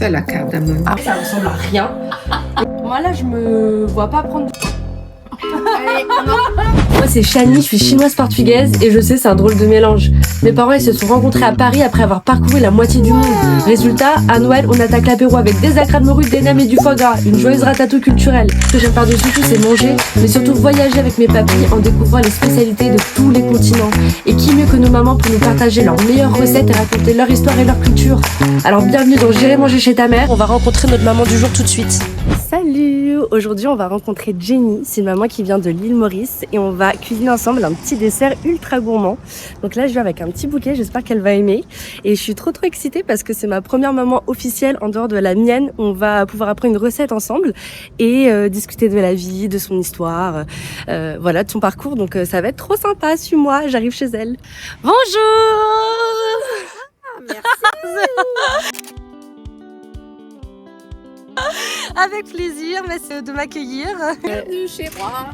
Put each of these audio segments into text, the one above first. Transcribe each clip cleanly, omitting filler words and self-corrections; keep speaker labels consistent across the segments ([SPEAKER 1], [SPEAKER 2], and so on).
[SPEAKER 1] ça la cardamome.
[SPEAKER 2] Ah, ça ressemble à rien. Moi là, je me vois pas prendre.
[SPEAKER 1] Allez,
[SPEAKER 2] Moi c'est Chani, je suis chinoise portugaise et je sais c'est un drôle de mélange. Mes parents ils se sont rencontrés à Paris après avoir parcouru la moitié du monde. Résultat, à Noël on attaque l'apéro avec des acras de morue, des nems et du foie gras, une joyeuse ratatouille culturelle. Ce que j'aime par-dessus tout c'est manger, mais surtout voyager avec mes papilles en découvrant les spécialités de tous les continents. Et qui mieux que nos mamans pour nous partager leurs meilleures recettes et raconter leur histoire et leur culture. Alors bienvenue dans J'irai manger chez ta mère. On va rencontrer notre maman du jour tout de suite. Salut! Aujourd'hui on va rencontrer Jenny, c'est une maman qui vient de l'île Maurice et on va cuisiner ensemble un petit dessert ultra gourmand. Donc là je viens avec un petit bouquet, j'espère qu'elle va aimer et je suis trop excitée parce que c'est ma première maman officielle en dehors de la mienne. On va pouvoir apprendre une recette ensemble et discuter de la vie, de son histoire, voilà, de son parcours, donc ça va être trop sympa. Suis-moi, j'arrive chez elle. Bonjour!
[SPEAKER 1] merci.
[SPEAKER 2] Avec plaisir, merci de m'accueillir.
[SPEAKER 1] Bienvenue chez moi.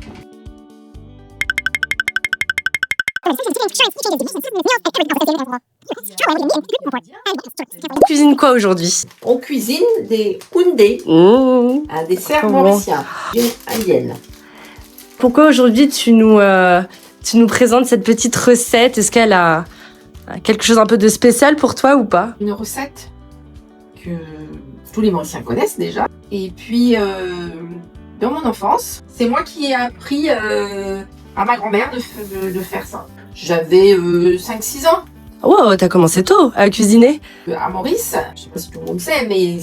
[SPEAKER 2] On cuisine quoi aujourd'hui?
[SPEAKER 1] On cuisine des houndés, un dessert mauricien, indienne.
[SPEAKER 2] Pourquoi aujourd'hui tu nous présentes cette petite recette? Est-ce qu'elle a quelque chose un peu de spécial pour toi ou pas?
[SPEAKER 1] Une recette que tous les Mauriciens connaissent déjà. Et puis, dans mon enfance, c'est moi qui ai appris à ma grand-mère de faire ça. J'avais 5-6 ans.
[SPEAKER 2] Wow, t'as commencé tôt à cuisiner?
[SPEAKER 1] À Maurice, je sais pas si tout le monde sait, mais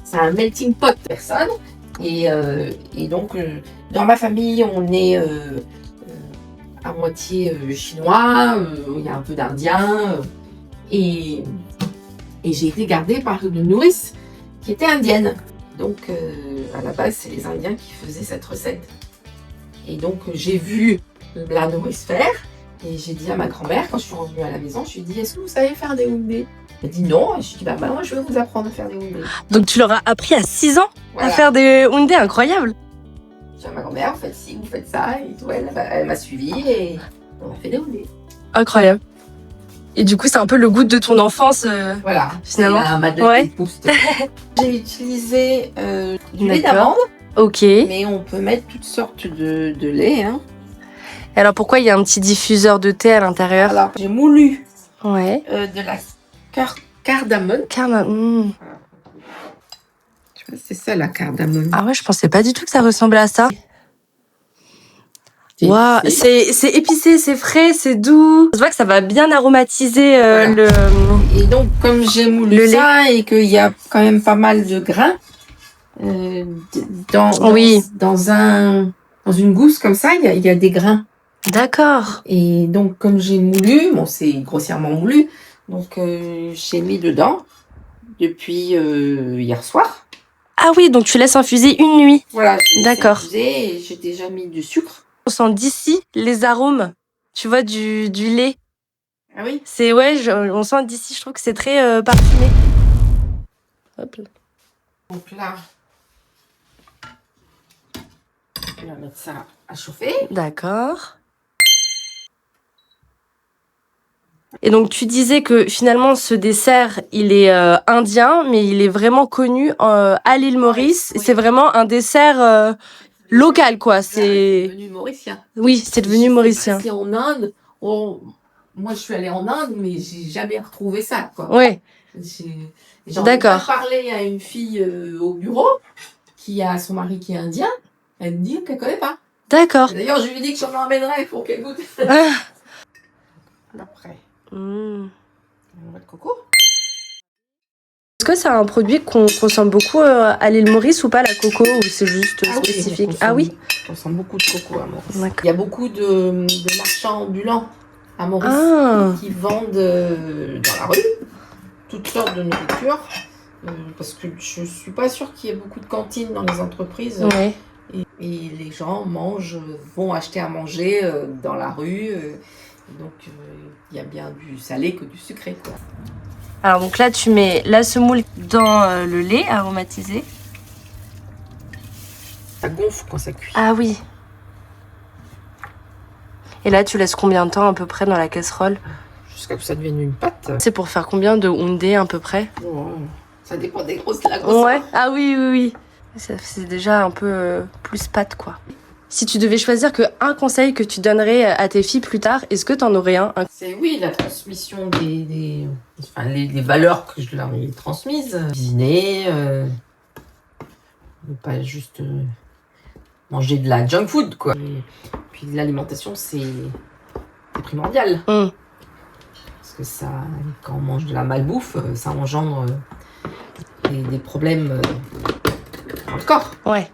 [SPEAKER 1] c'est un melting pot de personnes. Et donc, dans ma famille, on est à moitié chinois, il y a un peu d'Indiens. Et j'ai été gardée par une nourrice qui était indienne. Donc, à la base, c'est les Indiens qui faisaient cette recette. Et donc, j'ai vu la nourrice faire. Et j'ai dit à ma grand-mère, quand je suis revenue à la maison, je lui ai dit, est-ce que vous savez faire des houndés? Elle a dit non. Et je lui ai dit, bah moi, je vais vous apprendre à faire des houndés.
[SPEAKER 2] Donc tu leur as appris à 6 ans
[SPEAKER 1] Voilà.
[SPEAKER 2] à faire des houndés, incroyable.
[SPEAKER 1] J'ai dit à ma grand-mère, faites ci, vous faites ça. Et tout, elle m'a suivi et on a fait des houndés.
[SPEAKER 2] Incroyable. Et du coup, c'est un peu le goût de ton enfance,
[SPEAKER 1] Voilà,
[SPEAKER 2] finalement.
[SPEAKER 1] c'est un Madeleine
[SPEAKER 2] Ouais.
[SPEAKER 1] Boost. J'ai utilisé du lait d'amande,
[SPEAKER 2] Ok.
[SPEAKER 1] mais on peut mettre toutes sortes de lait. Hein.
[SPEAKER 2] Et alors pourquoi il y a un petit diffuseur de thé à l'intérieur?
[SPEAKER 1] Alors, j'ai moulu
[SPEAKER 2] Ouais.
[SPEAKER 1] de la cardamome. Tu vois, c'est ça la cardamome.
[SPEAKER 2] Ah ouais, je pensais pas du tout que ça ressemblait à ça.
[SPEAKER 1] C'est
[SPEAKER 2] Waouh,
[SPEAKER 1] épicé.
[SPEAKER 2] c'est épicé, c'est frais, c'est doux. Je vois que ça va bien aromatiser
[SPEAKER 1] Voilà. Et donc, comme j'ai moulu
[SPEAKER 2] Le
[SPEAKER 1] ça et qu'il y a quand même pas mal de grains,
[SPEAKER 2] Oui.
[SPEAKER 1] dans une gousse comme ça, il y a des grains.
[SPEAKER 2] D'accord.
[SPEAKER 1] Et donc, comme j'ai moulu, bon, c'est grossièrement moulu, donc j'ai mis dedans depuis hier soir.
[SPEAKER 2] Ah oui, donc tu laisses infuser une nuit.
[SPEAKER 1] Voilà, j'ai
[SPEAKER 2] D'accord.
[SPEAKER 1] infusé et j'ai déjà mis du sucre.
[SPEAKER 2] On sent d'ici les arômes, tu vois, du lait.
[SPEAKER 1] Ah oui?
[SPEAKER 2] C'est, ouais, on sent d'ici, je trouve que c'est très parfumé. Hop là.
[SPEAKER 1] Donc là, on va mettre ça à chauffer.
[SPEAKER 2] D'accord. Et donc tu disais que finalement ce dessert il est indien mais il est vraiment connu à l'île Maurice.
[SPEAKER 1] Oui.
[SPEAKER 2] C'est vraiment un dessert local quoi.
[SPEAKER 1] C'est
[SPEAKER 2] C'est
[SPEAKER 1] devenu mauricien.
[SPEAKER 2] oui, c'est devenu mauricien.
[SPEAKER 1] C'est en Inde. Moi, je suis allée en Inde, mais j'ai jamais retrouvé ça, quoi.
[SPEAKER 2] Ouais.
[SPEAKER 1] J'en ai
[SPEAKER 2] D'accord.
[SPEAKER 1] parlé à une fille au bureau qui a son mari qui est indien. Elle me dit qu'elle connaît pas.
[SPEAKER 2] D'accord.
[SPEAKER 1] D'ailleurs, je lui ai dit que j'en emmènerais pour qu'elle goûte.
[SPEAKER 2] Ah.
[SPEAKER 1] Après,
[SPEAKER 2] Mmh.
[SPEAKER 1] on va de coco.
[SPEAKER 2] Est-ce que c'est un produit qu'on consomme beaucoup à l'île Maurice ou pas la coco ou c'est juste spécifique? Ah oui.
[SPEAKER 1] On consomme beaucoup de coco à Maurice.
[SPEAKER 2] D'accord.
[SPEAKER 1] Il y a beaucoup de marchands ambulants à Maurice qui vendent dans la rue toutes sortes de nourriture. Parce que je suis pas sûre qu'il y ait beaucoup de cantines dans les entreprises.
[SPEAKER 2] Ouais.
[SPEAKER 1] Et les gens vont acheter à manger dans la rue. Donc, il y a bien du salé que du sucré, quoi.
[SPEAKER 2] Alors donc là tu mets la semoule dans le lait aromatisé.
[SPEAKER 1] Ça gonfle quand ça cuit.
[SPEAKER 2] Ah oui. Et là tu laisses combien de temps à peu près dans la casserole?
[SPEAKER 1] Jusqu'à ce que ça devienne une pâte.
[SPEAKER 2] C'est pour faire combien de houndés à peu près?
[SPEAKER 1] Oh, Ça dépend des grosses de la grosse.
[SPEAKER 2] Ouais. Ah oui, oui, oui. C'est déjà un peu plus pâte, quoi. Si tu devais choisir un conseil que tu donnerais à tes filles plus tard, est-ce que t'en aurais un?
[SPEAKER 1] C'est oui, la transmission enfin, les valeurs que je leur ai transmises. Cuisiner, ne pas juste manger de la junk food, quoi. Et puis l'alimentation, c'est primordial. Parce que ça, quand on mange de la malbouffe, ça engendre des problèmes dans le corps.
[SPEAKER 2] Ouais.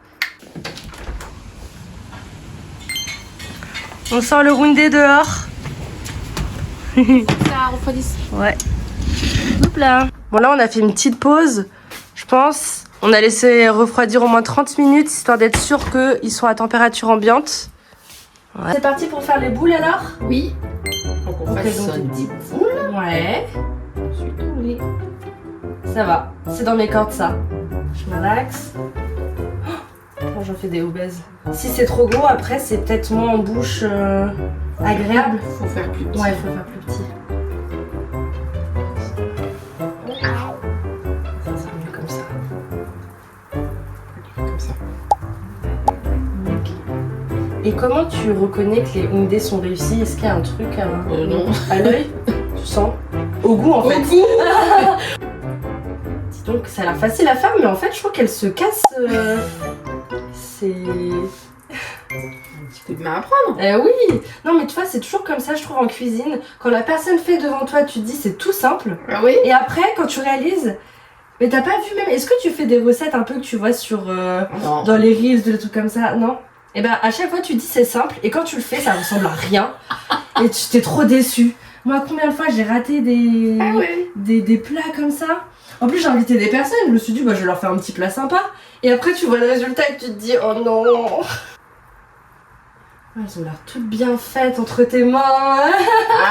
[SPEAKER 2] On sort le Houndé dehors.
[SPEAKER 1] Ça refroidisse.
[SPEAKER 2] Ouais. Hop là. Bon, là, on a fait une petite pause. Je pense. On a laissé refroidir au moins 30 minutes, histoire d'être sûr qu'ils sont à température ambiante. Ouais. C'est parti pour faire les boules, alors?
[SPEAKER 1] Oui. Donc on fait
[SPEAKER 2] donc
[SPEAKER 1] des
[SPEAKER 2] des
[SPEAKER 1] petites boules.
[SPEAKER 2] Ouais.
[SPEAKER 1] Ensuite, on les...
[SPEAKER 2] Ça va. C'est dans mes cordes, ça. Je me relaxe. Oh, j'en fais des obèses. Si c'est trop gros, après, c'est peut-être moins en bouche agréable.
[SPEAKER 1] Faut faire plus petit.
[SPEAKER 2] Ouais, il faut faire plus petit.
[SPEAKER 1] Ça sera mieux comme ça. Comme ça.
[SPEAKER 2] Et comment tu reconnais que les Houndés sont réussis? Est-ce qu'il y a un truc
[SPEAKER 1] Non.
[SPEAKER 2] à l'œil? Tu sens? Au goût, en fait.
[SPEAKER 1] Au goût.
[SPEAKER 2] Dis donc, ça a l'air facile à faire, mais en fait, je crois qu'elle se casse. C'est...
[SPEAKER 1] Un petit coup de main à prendre.
[SPEAKER 2] Oui. Non, mais tu vois, c'est toujours comme ça, je trouve, en cuisine. Quand la personne fait devant toi, tu te dis c'est tout simple.
[SPEAKER 1] Ah oui.
[SPEAKER 2] Et après, quand tu réalises... Mais t'as pas vu même... Est-ce que tu fais des recettes un peu que tu vois sur...
[SPEAKER 1] Non.
[SPEAKER 2] dans les reels, des trucs comme ça? Non. Et ben à chaque fois, tu dis c'est simple. Et quand tu le fais, ça ressemble à rien. Et tu t'es trop déçu. Moi, combien de fois j'ai raté
[SPEAKER 1] Ah ouais.
[SPEAKER 2] des plats comme ça? En plus, j'ai invité des personnes. Je me suis dit, bah, je vais leur faire un petit plat sympa. Et après, tu vois le résultat et tu te dis, oh non. Elles ont l'air toutes bien faites entre tes mains.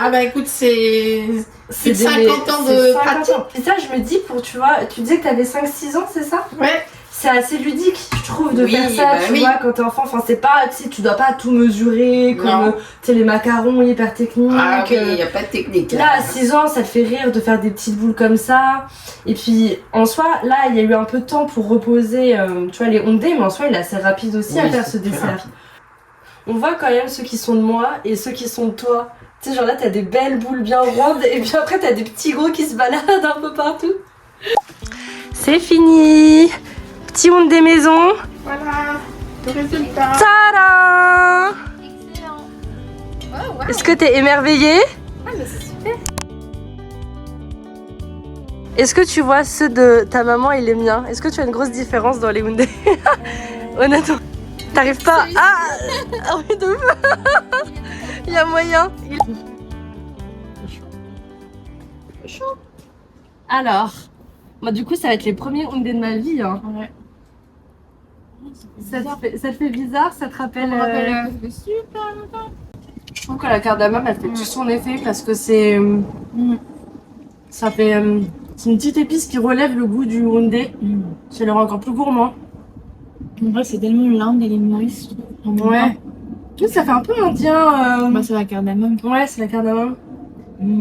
[SPEAKER 1] Ah bah écoute, c'est
[SPEAKER 2] C'est
[SPEAKER 1] 50 ans de pratique.
[SPEAKER 2] Et ça, je me dis, tu vois, tu disais que t'avais 5-6 ans, c'est ça?
[SPEAKER 1] Ouais.
[SPEAKER 2] C'est assez ludique, je trouve, de
[SPEAKER 1] Oui,
[SPEAKER 2] faire ça,
[SPEAKER 1] bah
[SPEAKER 2] tu
[SPEAKER 1] oui.
[SPEAKER 2] vois, quand t'es enfant. Enfin, c'est pas, tu sais, tu dois pas tout mesurer, comme,
[SPEAKER 1] Non.
[SPEAKER 2] tu sais, les macarons hyper techniques.
[SPEAKER 1] Ah oui, il n'y a pas de technique.
[SPEAKER 2] Là, à 6 ans, ça te fait rire de faire des petites boules comme ça. Et puis, en soi, là, il y a eu un peu de temps pour reposer, tu vois, les Houndés, mais en soi, il est assez rapide aussi à
[SPEAKER 1] Oui,
[SPEAKER 2] faire
[SPEAKER 1] c'est
[SPEAKER 2] ce
[SPEAKER 1] plus
[SPEAKER 2] dessert.
[SPEAKER 1] rapide.
[SPEAKER 2] On voit quand même ceux qui sont de moi et ceux qui sont de toi. Tu sais, genre là, t'as des belles boules bien rondes et puis après, t'as des petits gros qui se baladent un peu partout. C'est fini! Petit Houndé maison.
[SPEAKER 1] Voilà, le résultat.
[SPEAKER 2] Tadam!
[SPEAKER 1] Excellent. Oh, wow.
[SPEAKER 2] Est-ce que t'es émerveillée?
[SPEAKER 1] Ah, mais c'est super.
[SPEAKER 2] Est-ce que tu vois ceux de ta maman et les miens? Est-ce que tu as une grosse différence dans les Houndés? Honnêtement, t'arrives pas. Ah oui, de ouf. Il y a moyen. Alors, moi du coup, ça va être les premiers Houndés de ma vie. Hein.
[SPEAKER 1] Ouais.
[SPEAKER 2] Ça te fait bizarre? Ça te rappelle.
[SPEAKER 1] Ça me rappelle super longtemps.
[SPEAKER 2] Je trouve que la cardamome, elle fait tout son effet parce que c'est. Ça fait. C'est une petite épice qui relève le goût du Houndé. Ça le rend encore plus gourmand.
[SPEAKER 3] En vrai, c'est tellement l'Inde et les Maurice.
[SPEAKER 2] Ouais. Ça fait un peu indien.
[SPEAKER 3] Bah, c'est la cardamome.
[SPEAKER 2] Ouais, c'est la cardamome.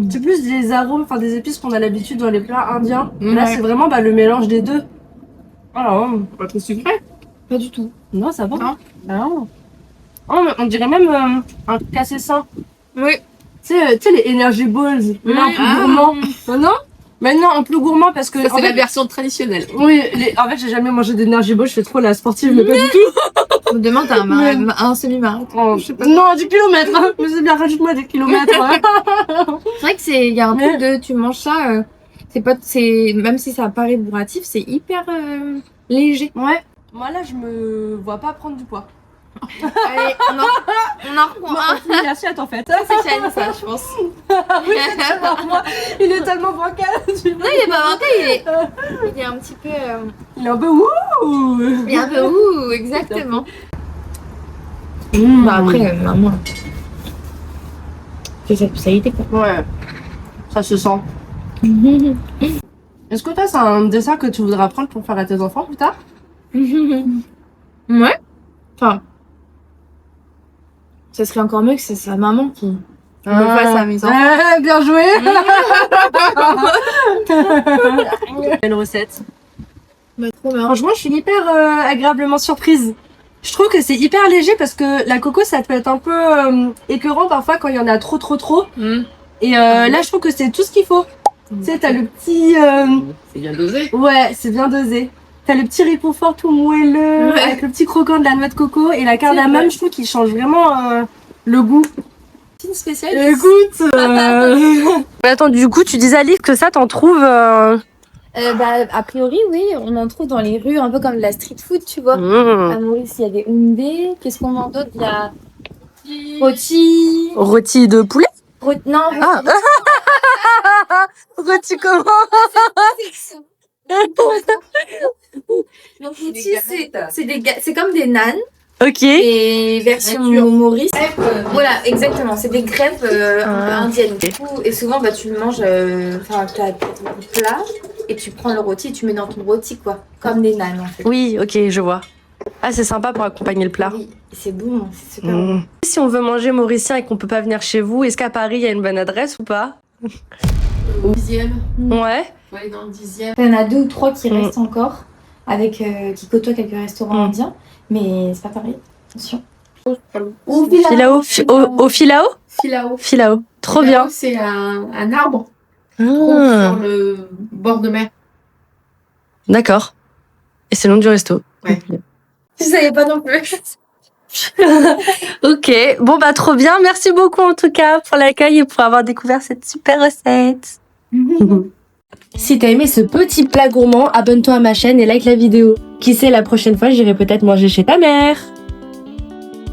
[SPEAKER 2] C'est plus des arômes, enfin des épices qu'on a l'habitude dans les plats indiens. Là, c'est vraiment le mélange des deux. Alors,
[SPEAKER 1] Pas trop sucré.
[SPEAKER 3] Pas du tout.
[SPEAKER 2] non, ça va.
[SPEAKER 1] Non.
[SPEAKER 2] Non. Oh, mais on dirait même un cassé sain.
[SPEAKER 3] Oui.
[SPEAKER 2] Tu sais, les Energy Balls. Mais là, en plus gourmand. Non. Mais non, en plus gourmand parce que.
[SPEAKER 1] Ça,
[SPEAKER 2] en
[SPEAKER 1] c'est
[SPEAKER 2] fait,
[SPEAKER 1] la version traditionnelle.
[SPEAKER 2] oui, en fait, j'ai jamais mangé d'Energy Balls. Je fais trop la sportive, mais pas du tout.
[SPEAKER 3] Demain, t'as un semi-marathon.
[SPEAKER 2] Oh, je sais pas. Non, 10 kilomètres. Hein. Mais c'est bien, rajoute-moi des kilomètres. Hein.
[SPEAKER 3] C'est vrai que il y a un truc de, tu manges ça, même si ça paraît bourratif, c'est hyper léger.
[SPEAKER 2] Ouais. Moi, là, je me vois pas prendre du poids.
[SPEAKER 3] Allez, on en reprend un.
[SPEAKER 2] C'est une assiette, en fait.
[SPEAKER 3] C'est Chani, ça, je pense.
[SPEAKER 2] Oui, c'est tellement moi. Il est tellement bancal.
[SPEAKER 3] Non, il est pas bancal, il est un petit peu.
[SPEAKER 2] Il est un peu ouh.
[SPEAKER 3] Il est un peu ouh, exactement.
[SPEAKER 2] Mmh.
[SPEAKER 3] Bah après, maman. C'est sa spécialité, quoi.
[SPEAKER 2] Ouais, ça se sent. Est-ce que toi, c'est un dessin que tu voudrais apprendre pour faire à tes enfants plus tard?
[SPEAKER 3] Ouais. Enfin. Ça serait encore mieux que c'est sa maman qui fasse à mes enfants.
[SPEAKER 2] Ah, bien joué. Belle recette.
[SPEAKER 3] Bah, trop bien.
[SPEAKER 2] Franchement, je suis hyper agréablement surprise. Je trouve que c'est hyper léger parce que la coco, ça peut être un peu écœurant parfois quand il y en a trop. Et là, je trouve que c'est tout ce qu'il faut. Tu sais, t'as le petit...
[SPEAKER 1] C'est bien dosé.
[SPEAKER 2] Ouais, c'est bien dosé. T'as le petit réconfort tout moelleux,
[SPEAKER 3] Ouais.
[SPEAKER 2] avec le petit croquant de la noix de coco et la
[SPEAKER 3] vrai.
[SPEAKER 2] cardamome, je trouve qu'il change vraiment le goût.
[SPEAKER 3] Une spéciale.
[SPEAKER 2] Écoute Attends, du coup, tu disais, Alice, que ça, t'en trouves...
[SPEAKER 3] A priori, oui, on en trouve dans les rues, un peu comme de la street food, tu vois. À Maurice, il y a des Houndé. Qu'est-ce qu'on vend d'autre? Il y a rôti.
[SPEAKER 2] Rôti de poulet?
[SPEAKER 3] Non,
[SPEAKER 2] Ah Rôti comment?
[SPEAKER 3] donc rôti, c'est comme des nanes.
[SPEAKER 2] Ok.
[SPEAKER 3] Et version
[SPEAKER 1] Nature.
[SPEAKER 3] Maurice. Voilà, exactement. C'est des crêpes
[SPEAKER 2] Ah.
[SPEAKER 3] indiennes. Du coup, et souvent, bah, tu le manges, enfin, t'as ton plat et tu prends le rôti et tu mets dans ton rôti, quoi. Comme des nanes, en fait.
[SPEAKER 2] Oui, ok, je vois. Ah, c'est sympa pour accompagner le plat.
[SPEAKER 3] Oui, c'est bon, c'est super bon.
[SPEAKER 2] Si on veut manger mauricien et qu'on peut pas venir chez vous, est-ce qu'à Paris, il y a une bonne adresse ou pas?
[SPEAKER 1] Au 10e.
[SPEAKER 2] Ouais.
[SPEAKER 1] Faut aller dans le 10e.
[SPEAKER 3] Il y en a 2 ou 3 qui restent encore, avec, qui côtoient quelques restaurants indiens, mais c'est pas pareil. Attention. Ou
[SPEAKER 2] Filao. Au filao?
[SPEAKER 1] Filao.
[SPEAKER 2] Filao. Trop
[SPEAKER 1] Filao,
[SPEAKER 2] bien.
[SPEAKER 1] c'est un arbre
[SPEAKER 2] Ah,
[SPEAKER 1] sur le bord de mer.
[SPEAKER 2] d'accord. Et c'est le nom du resto.
[SPEAKER 1] Ouais.
[SPEAKER 3] Je savais pas non plus.
[SPEAKER 2] Ok, bon bah trop bien. Merci beaucoup en tout cas pour l'accueil et pour avoir découvert cette super recette. Si t'as aimé ce petit plat gourmand, abonne-toi à ma chaîne et like la vidéo. Qui sait, la prochaine fois, j'irai peut-être manger chez ta mère.